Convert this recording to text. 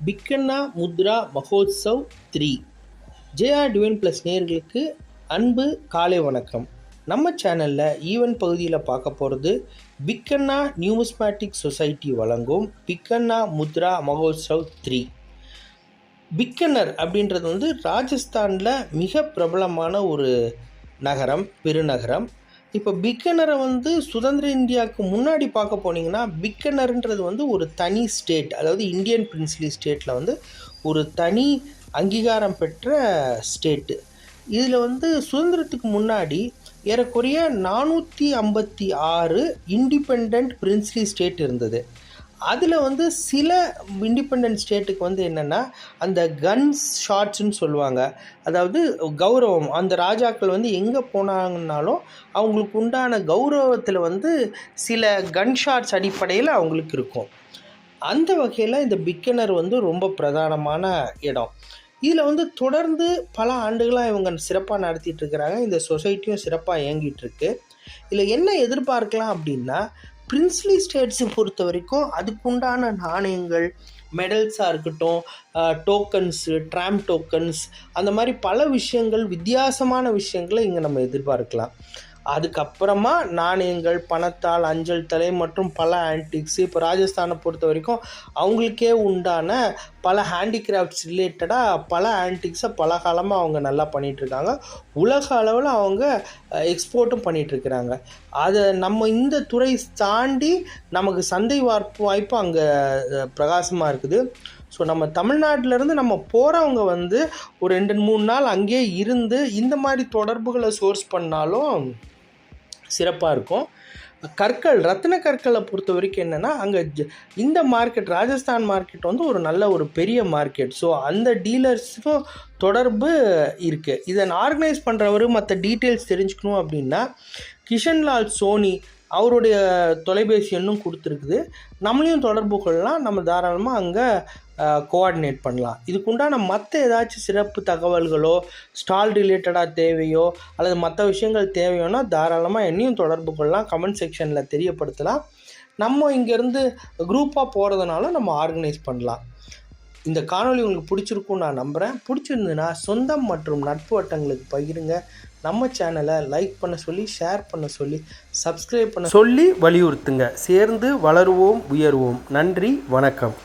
பிக்கன்னா Mudra Mahotsav 3 JR divine plus நேயர்களுக்கு அன்பு காலை வணக்கம். நம்ம சேனலில் ஈவென்ட் பகுதியில் பார்க்க போகிறது பிக்கன்னா நியூமிஸ்மேட்டிக் சொசைட்டி வழங்கும் பிக்கன்னா முத்ரா மகோத்சவ் 3. பிக்கனர் அப்படின்றது ராஜஸ்தானில் மிக பிரபலமான ஒரு நகரம், பெருநகரம். இப்போ பிக்கனரை சுதந்திர இந்தியாவுக்கு முன்னாடி பார்க்க போனீங்கன்னா பிக்கனர்ன்றது ஒரு தனி ஸ்டேட், அதாவது இந்தியன் பிரின்ஸ்லி ஸ்டேட்டில் ஒரு தனி அங்கீகாரம் பெற்ற ஸ்டேட்டு. இதில் சுதந்திரத்துக்கு முன்னாடி ஏறக்குறைய 456 இண்டிபெண்ட் பிரின்ஸ்லி ஸ்டேட் இருந்தது. அதில் சில இண்டிபெண்ட் ஸ்டேட்டுக்கு என்னென்னா அந்த கன்ஸ் ஷாட்ஸ்ன்னு சொல்லுவாங்க. அதாவது கௌரவம், அந்த ராஜாக்கள் எங்கே போனாங்கன்னாலும் அவங்களுக்கு உண்டான கௌரவத்தில் சில கன் ஷாட்ஸ் அடிப்படையில் அவங்களுக்கு இருக்கும். அந்த வகையில் இந்த பிக்கனர் ரொம்ப பிரதானமான இடம். இதில் தொடர்ந்து பல ஆண்டுகளாக இவங்க சிறப்பாக நடத்திட்டு இருக்கிறாங்க. இந்த சொசைட்டியும் சிறப்பாக இயங்கிட்டுருக்கு. இதில் என்ன எதிர்பார்க்கலாம் அப்படின்னா, பிரின்ஸ்லி ஸ்டேட்ஸை பொறுத்த வரைக்கும் அதுக்குண்டான நாணயங்கள், மெடல்ஸாக இருக்கட்டும், டோக்கன்ஸு, ட்ராம் டோக்கன்ஸ், அந்த மாதிரி பல விஷயங்கள், வித்தியாசமான விஷயங்களை இங்கே நம்ம எதிர்பார்க்கலாம். அதுக்கப்புறமா நாணயங்கள், பணத்தால், அஞ்சல் தலை மற்றும் பல ஆன்டிக்ஸு. இப்போ ராஜஸ்தானை பொறுத்த வரைக்கும் அவங்களுக்கே உண்டான பல ஹேண்டிகிராஃப்ட்ஸ் ரிலேட்டடாக பல ஆன்டிக்ஸை பல காலமாக அவங்க நல்லா பண்ணிகிட்ருக்காங்க. உலக அளவில் அவங்க எக்ஸ்போர்ட்டும் பண்ணிகிட்ருக்கிறாங்க. அதை நம்ம இந்த துறை தாண்டி நமக்கு சந்தை வாய்ப்பு அங்கே பிரகாசமாக இருக்குது. ஸோ நம்ம தமிழ்நாட்டிலேருந்து நம்ம போகிறவங்க ஒரு 2-3 நாள் அங்கேயே இருந்து இந்த மாதிரி தொடர்புகளை சோர்ஸ் பண்ணாலும் சிறப்பாக இருக்கும். கற்கள், ரத்தின கற்களை பொறுத்த வரைக்கும் என்னென்னா, அங்கே இந்த மார்க்கெட், ராஜஸ்தான் மார்க்கெட் ஒரு நல்ல ஒரு பெரிய மார்க்கெட். ஸோ அந்த டீலர்ஸுக்கும் தொடர்பு இருக்குது. இதை ஆர்கனைஸ் பண்ணுறவர் மற்ற டீட்டெயில்ஸ் தெரிஞ்சுக்கணும் அப்படின்னா கிஷன்லால் சோனி அவருடைய தொலைபேசி எண்ணும் கொடுத்துருக்குது. நம்மளையும் தொடர்பு கொள்ளலாம். நம்ம தாராளமாக அங்கே கோஆர்டினேட் பண்ணலாம். இதுக்குண்டான மற்ற ஏதாச்சும் சிறப்பு தகவல்களோ, ஸ்டால் ரிலேட்டடாக தேவையோ அல்லது மற்ற விஷயங்கள் தேவையோன்னா தாராளமாக என்னையும் தொடர்பு கொள்ளலாம். கமெண்ட் செக்ஷனில் தெரியப்படுத்தலாம். நம்ம இங்கேருந்து குரூப்பாக போகிறதுனால நம்ம ஆர்கனைஸ் பண்ணலாம். இந்த காணொலி உங்களுக்கு பிடிச்சிருக்குன்னு நான் நம்புகிறேன். பிடிச்சிருந்துன்னா சொந்தம் மற்றும் நட்பு வட்டங்களுக்கு பகிருங்க. நம்ம சேனலை லைக் பண்ண சொல்லி, ஷேர் பண்ண சொல்லி, சப்ஸ்கிரைப் பண்ண சொல்லி வலியுறுத்துங்க. சேர்ந்து வளருவோம், உயர்வோம். நன்றி, வணக்கம்.